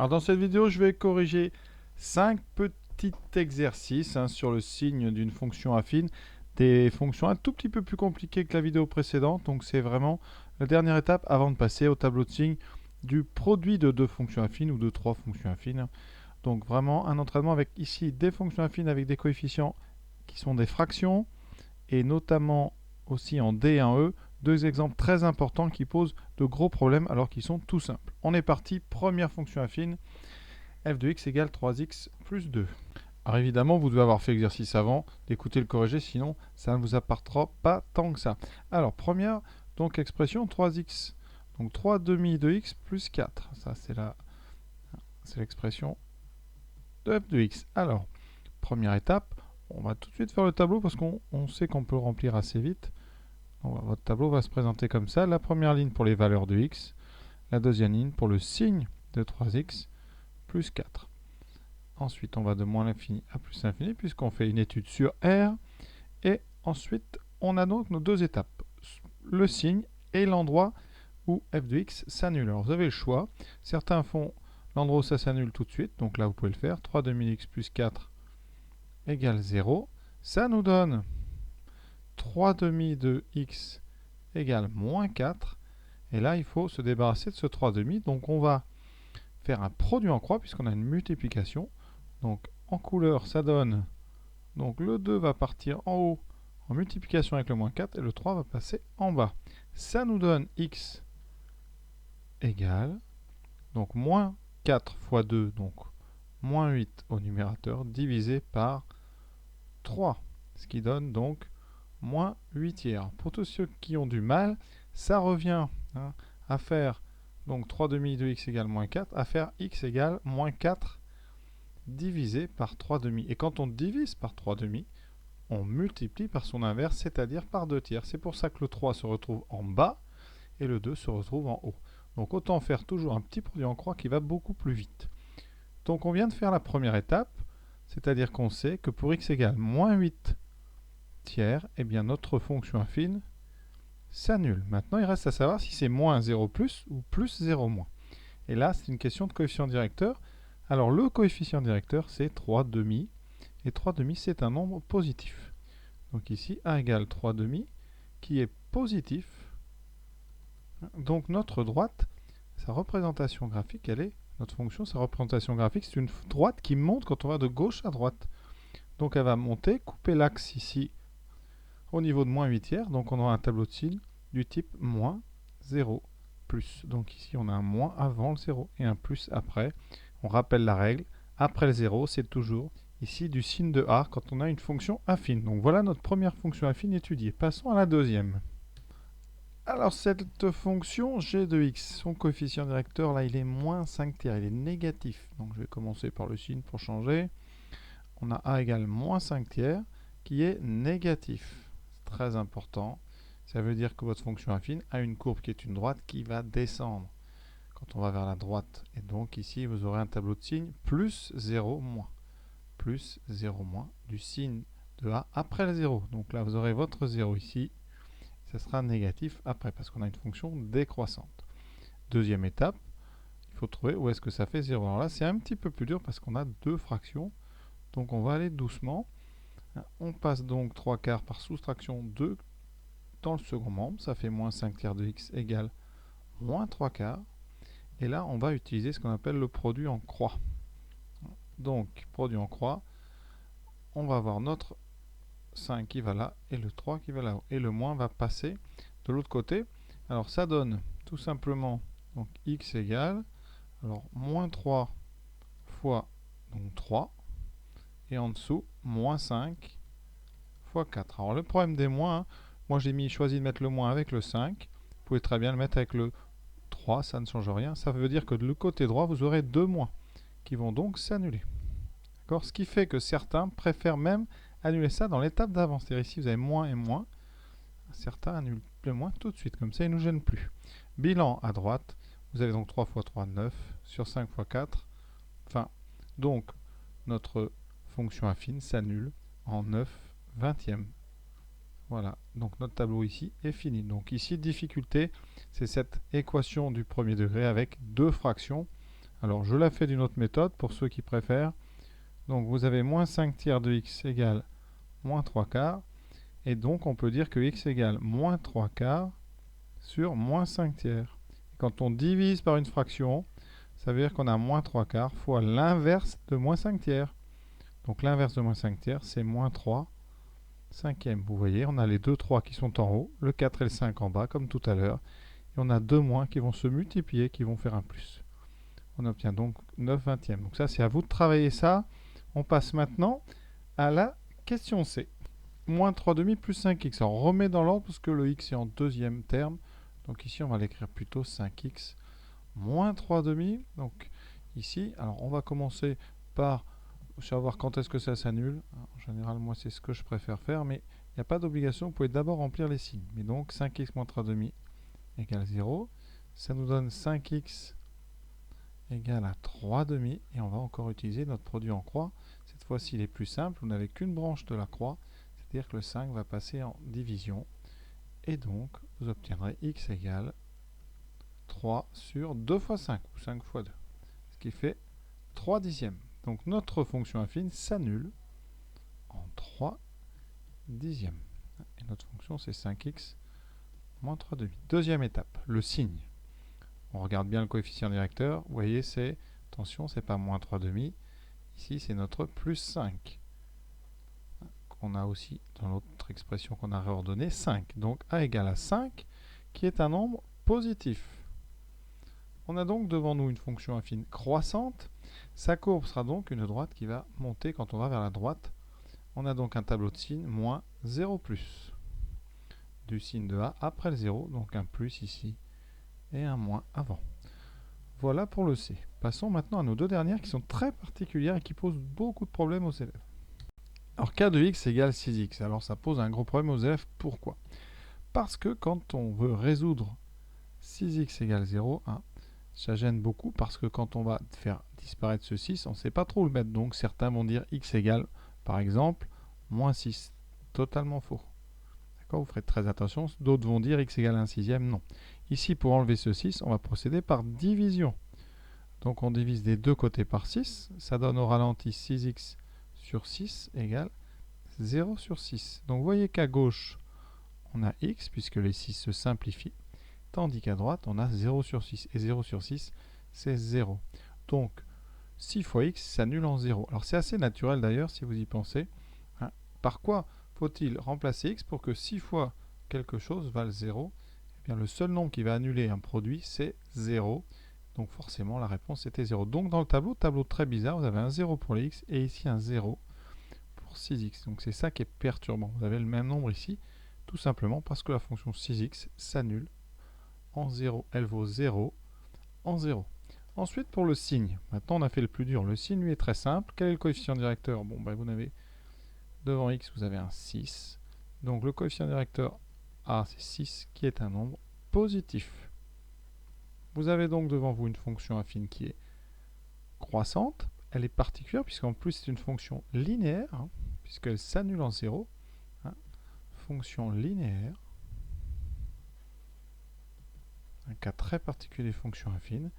Alors dans cette vidéo, je vais corriger 5 petits exercices sur le signe d'une fonction affine, des fonctions un tout petit peu plus compliquées que la vidéo précédente, donc c'est vraiment la dernière étape avant de passer au tableau de signe du produit de deux fonctions affines ou de trois fonctions affines. Donc vraiment un entraînement avec ici des fonctions affines avec des coefficients qui sont des fractions et notamment aussi en D et en E, deux exemples très importants qui posent de gros problèmes alors qu'ils sont tout simples. On est parti, première fonction affine, f de x égale 3x plus 2. Alors évidemment, vous devez avoir fait l'exercice avant, d'écouter le corriger, sinon ça ne vous apportera pas tant que ça. Alors première donc expression 3x, donc 3 demi de x plus 4. Ça c'est l'expression de f de x. Alors, première étape, on va tout de suite faire le tableau parce qu'on sait qu'on peut le remplir assez vite. Votre tableau va se présenter comme ça. La première ligne pour les valeurs de x, la deuxième ligne pour le signe de 3x plus 4. Ensuite, on va de moins l'infini à plus l'infini puisqu'on fait une étude sur R. Et ensuite, on a donc nos deux étapes, le signe et l'endroit où f de x s'annule. Alors vous avez le choix. Certains font l'endroit où ça s'annule tout de suite. Donc là, vous pouvez le faire. 3 demi x plus 4 égale 0. Ça nous donne 3 demi de x égale moins 4. Et là, il faut se débarrasser de ce 3 demi. Donc on va faire un produit en croix puisqu'on a une multiplication. Donc en couleur, ça donne, donc le 2 va partir en haut en multiplication avec le moins 4 et le 3 va passer en bas. Ça nous donne x égale, donc moins 4 fois 2, donc moins 8 au numérateur, divisé par 3, ce qui donne donc moins 8 tiers. Pour tous ceux qui ont du mal, ça revient à faire donc 3 demi de x égale moins 4, à faire x égale moins 4 divisé par 3 demi. Et quand on divise par 3 demi, on multiplie par son inverse, c'est-à-dire par 2 tiers. C'est pour ça que le 3 se retrouve en bas et le 2 se retrouve en haut. Donc autant faire toujours un petit produit en croix qui va beaucoup plus vite. Donc on vient de faire la première étape, c'est-à-dire qu'on sait que pour x égale moins 8 tiers, eh bien notre fonction affine s'annule. Maintenant, il reste à savoir si c'est moins 0 plus ou plus 0 moins. Et là, c'est une question de coefficient directeur. Alors le coefficient directeur, c'est 3 demi. Et 3 demi, c'est un nombre positif. Donc ici, a égale 3 demi, qui est positif. Donc notre droite, sa représentation graphique, elle est, notre fonction, sa représentation graphique, c'est une droite qui monte quand on va de gauche à droite. Donc elle va monter, couper l'axe ici au niveau de moins 8 tiers. Donc on aura un tableau de signes du type moins 0 plus. Donc ici, on a un moins avant le 0 et un plus après. On rappelle la règle. Après le 0, c'est toujours ici du signe de A quand on a une fonction affine. Donc voilà notre première fonction affine étudiée. Passons à la deuxième. Alors cette fonction g de x, son coefficient directeur, là il est moins 5 tiers, il est négatif. Donc je vais commencer par le signe pour changer. On a a égale moins 5 tiers qui est négatif. C'est très important. Ça veut dire que votre fonction affine a une courbe qui est une droite qui va descendre quand on va vers la droite. Et donc ici, vous aurez un tableau de signes plus 0 moins. Plus 0 moins du signe de A après le 0. Donc là, vous aurez votre 0 ici. Ça sera négatif après parce qu'on a une fonction décroissante. Deuxième étape, il faut trouver où est-ce que ça fait 0. Alors là, c'est un petit peu plus dur parce qu'on a deux fractions. Donc on va aller doucement. On passe donc 3 quarts par soustraction 2 dans le second membre. Ça fait moins 5 tiers de x égale moins 3 quarts. Et là, on va utiliser ce qu'on appelle le produit en croix. Donc, produit en croix, on va avoir notre 5 qui va là et le 3 qui va là-haut. Et le moins va passer de l'autre côté. Alors, ça donne tout simplement donc, x égale alors, moins 3 fois donc, 3. Et en dessous, moins 5 fois 4. Alors, le problème des moins, moi j'ai choisi de mettre le moins avec le 5. Vous pouvez très bien le mettre avec le 3, ça ne change rien. Ça veut dire que de le côté droit, vous aurez deux moins qui vont donc s'annuler. D'accord ? Ce qui fait que certains préfèrent même annuler ça dans l'étape d'avant. C'est-à-dire ici, vous avez moins et moins. Certains annulent le moins tout de suite, comme ça, ils ne nous gênent plus. Bilan à droite, vous avez donc 3 fois 3, 9, sur 5 fois 4. Enfin, donc, notre fonction affine s'annule en 9 vingtièmes. Voilà, donc notre tableau ici est fini. Donc ici, difficulté, c'est cette équation du premier degré avec deux fractions. Alors je la fais d'une autre méthode pour ceux qui préfèrent. Donc vous avez moins 5 tiers de x égale moins 3 quarts. Et donc on peut dire que x égale moins 3 quarts sur moins 5 tiers. Quand on divise par une fraction, ça veut dire qu'on a moins 3 quarts fois l'inverse de moins 5 tiers. Donc l'inverse de moins 5 tiers, c'est moins 3 cinquièmes. Vous voyez, on a les deux 3 qui sont en haut, le 4 et le 5 en bas, comme tout à l'heure. Et on a deux moins qui vont se multiplier, qui vont faire un plus. On obtient donc 9 vingtièmes. Donc ça, c'est à vous de travailler ça. On passe maintenant à la question C. Moins 3 demi plus 5x. Alors, on remet dans l'ordre parce que le x est en deuxième terme. Donc ici, on va l'écrire plutôt 5x moins 3 demi. Donc ici, alors on va commencer par savoir quand est-ce que ça s'annule. En général, moi, c'est ce que je préfère faire, mais il n'y a pas d'obligation. Vous pouvez d'abord remplir les signes. Mais donc, 5x moins 3 demi égale 0. Ça nous donne 5x égale à 3 demi. Et on va encore utiliser notre produit en croix. Cette fois-ci, il est plus simple. Vous n'avez qu'une branche de la croix. C'est-à-dire que le 5 va passer en division. Et donc, vous obtiendrez x égale 3 sur 2 fois 5, ou 5 fois 2. Ce qui fait 3 dixièmes. Donc notre fonction affine s'annule en 3 dixièmes. Et notre fonction, c'est 5x moins 3 demi. Deuxième étape, le signe. On regarde bien le coefficient directeur. Vous voyez, c'est, attention, c'est pas moins 3 demi. Ici, c'est notre plus 5. Qu'on a aussi dans l'autre expression qu'on a réordonnée, 5. Donc a égale à 5, qui est un nombre positif. On a donc devant nous une fonction affine croissante. Sa courbe sera donc une droite qui va monter quand on va vers la droite. On a donc un tableau de signes moins 0 plus. Du signe de A après le 0, donc un plus ici et un moins avant. Voilà pour le C. Passons maintenant à nos deux dernières qui sont très particulières et qui posent beaucoup de problèmes aux élèves. Alors k de x égale 6x. Alors ça pose un gros problème aux élèves. Pourquoi? Parce que quand on veut résoudre 6x égale 0, ça gêne beaucoup parce que quand on va faire disparaître ce 6, on ne sait pas trop le mettre. Donc certains vont dire x égale, par exemple, moins 6. Totalement faux. D'accord? Vous ferez très attention. D'autres vont dire x égale 1 sixième. Non. Ici, pour enlever ce 6, on va procéder par division. Donc on divise des deux côtés par 6. Ça donne au ralenti 6x sur 6 égale 0 sur 6. Donc vous voyez qu'à gauche, on a x, puisque les 6 se simplifient. Tandis qu'à droite, on a 0 sur 6. Et 0 sur 6, c'est 0. Donc, 6 fois x s'annule en 0. Alors, c'est assez naturel d'ailleurs, si vous y pensez. Par quoi faut-il remplacer x pour que 6 fois quelque chose vale 0? Eh bien, le seul nombre qui va annuler un produit, c'est 0. Donc, forcément, la réponse était 0. Donc, dans le tableau très bizarre, vous avez un 0 pour les x et ici un 0 pour 6x. Donc, c'est ça qui est perturbant. Vous avez le même nombre ici, tout simplement parce que la fonction 6x s'annule en 0, elle vaut 0 en 0. Ensuite, pour le signe, maintenant on a fait le plus dur. Le signe, lui, est très simple. Quel est le coefficient directeur? Bon, vous avez devant x, vous avez un 6. Donc le coefficient directeur A, c'est 6, qui est un nombre positif. Vous avez donc devant vous une fonction affine qui est croissante. Elle est particulière, puisqu'en plus c'est une fonction linéaire, puisqu'elle s'annule en 0. Fonction linéaire. Un cas très particulier des fonctions affines.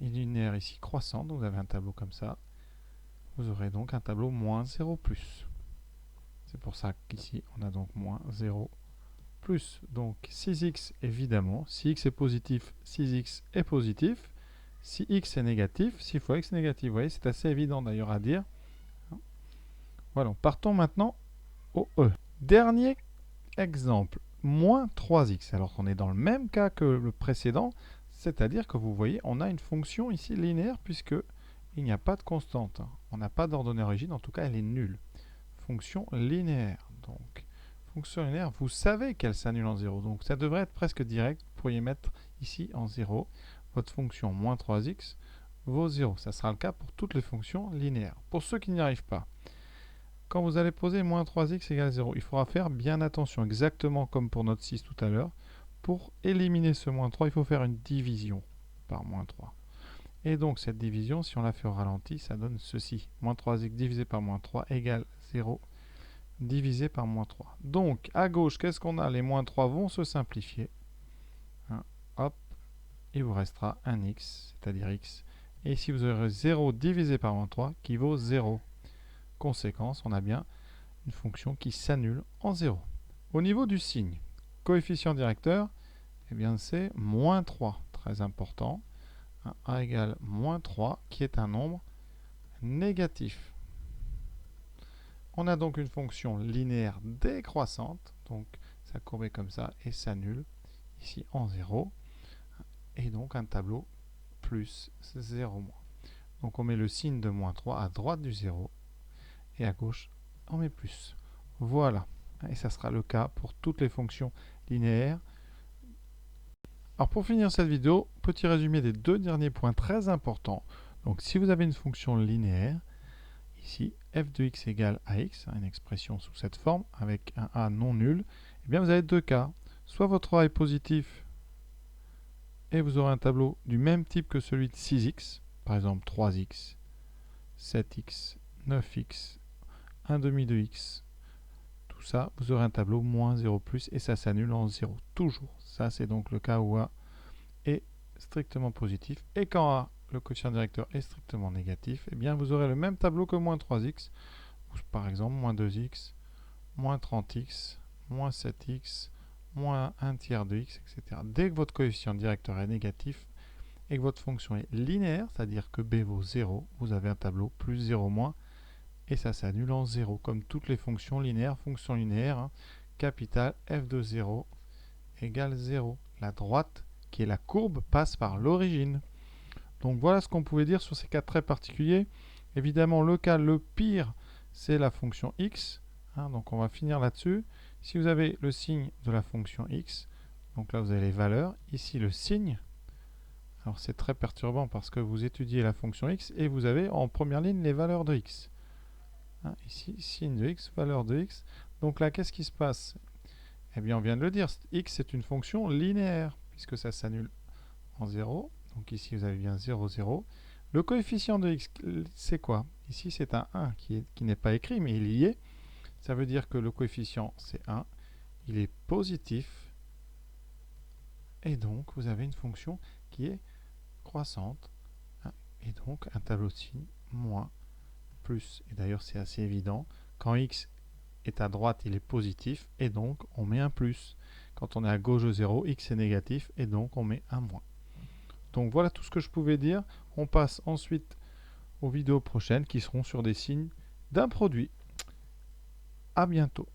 Linéaire ici croissante, donc vous avez un tableau comme ça. Vous aurez donc un tableau moins 0 plus. C'est pour ça qu'ici on a donc moins 0 plus. Donc 6x évidemment, si x est positif, 6x est positif. Si x est négatif, 6 fois x est négatif. Vous voyez, c'est assez évident d'ailleurs à dire. Voilà, partons maintenant au E. Dernier exemple, moins 3x. Alors on est dans le même cas que le précédent, c'est-à-dire que vous voyez, on a une fonction ici linéaire puisque il n'y a pas de constante. On n'a pas d'ordonnée origine, en tout cas elle est nulle. Fonction linéaire. Donc, fonction linéaire, vous savez qu'elle s'annule en 0. Donc ça devrait être presque direct. Vous pourriez mettre ici en 0. Votre fonction moins 3x vaut 0. Ça sera le cas pour toutes les fonctions linéaires. Pour ceux qui n'y arrivent pas, quand vous allez poser moins 3x égale 0, il faudra faire bien attention, exactement comme pour notre 6 tout à l'heure. Pour éliminer ce moins 3, il faut faire une division par moins 3. Et donc cette division, si on la fait au ralenti, ça donne ceci. Moins 3x divisé par moins 3 égale 0 divisé par moins 3. Donc à gauche, qu'est-ce qu'on a? Les moins 3 vont se simplifier. Hop, il vous restera un x, c'est-à-dire x Et ici, vous aurez 0 divisé par moins 3 qui vaut 0. Conséquence, on a bien une fonction qui s'annule en 0. Au niveau du signe, coefficient directeur, eh bien c'est moins 3, très important. A égale moins 3, qui est un nombre négatif. On a donc une fonction linéaire décroissante, donc ça courbe comme ça et s'annule ici en 0. Et donc un tableau plus 0 moins. Donc on met le signe de moins 3 à droite du 0 et à gauche on met plus. Voilà, et ça sera le cas pour toutes les fonctions linéaires. Alors pour finir cette vidéo, petit résumé des deux derniers points très importants. Donc si vous avez une fonction linéaire, ici f de x égale ax, une expression sous cette forme avec un a non nul, eh bien vous avez deux cas. Soit votre a est positif et vous aurez un tableau du même type que celui de 6x, par exemple 3x, 7x, 9x, 1 demi de x, tout ça, vous aurez un tableau moins 0 plus et ça s'annule en 0, toujours. Ça c'est donc le cas où a est strictement positif. Et quand a, le quotient directeur, est strictement négatif, eh bien vous aurez le même tableau que moins 3x, ou par exemple moins 2x, moins 30x, moins 7x, moins 1 tiers de x, etc. Dès que votre coefficient directeur est négatif et que votre fonction est linéaire, c'est-à-dire que b vaut 0, vous avez un tableau plus 0 moins, et ça s'annule en 0, comme toutes les fonctions linéaires. Fonction linéaire, hein, capitale f de 0 égale 0. La droite, qui est la courbe, passe par l'origine. Donc voilà ce qu'on pouvait dire sur ces cas très particuliers. Évidemment, le cas le pire, c'est la fonction x. Hein, donc on va finir là-dessus. Si vous avez le signe de la fonction x, donc là vous avez les valeurs, ici le signe. Alors c'est très perturbant parce que vous étudiez la fonction x et vous avez en première ligne les valeurs de x. Hein, ici, signe de x, valeur de x. Donc là, qu'est-ce qui se passe? Eh bien, on vient de le dire, x est une fonction linéaire, puisque ça s'annule en 0. Donc ici, vous avez bien 0, 0. Le coefficient de x, c'est quoi? Ici, c'est un 1 qui n'est pas écrit, mais il y est. Ça veut dire que le coefficient, c'est 1. Il est positif. Et donc, vous avez une fonction qui est croissante. Hein, et donc, un tableau de signes, moins, plus. Et d'ailleurs, c'est assez évident. Quand x est à droite, il est positif. Et donc, on met un plus. Quand on est à gauche de 0, x est négatif. Et donc, on met un moins. Donc voilà tout ce que je pouvais dire. On passe ensuite aux vidéos prochaines qui seront sur des signes d'un produit. À bientôt.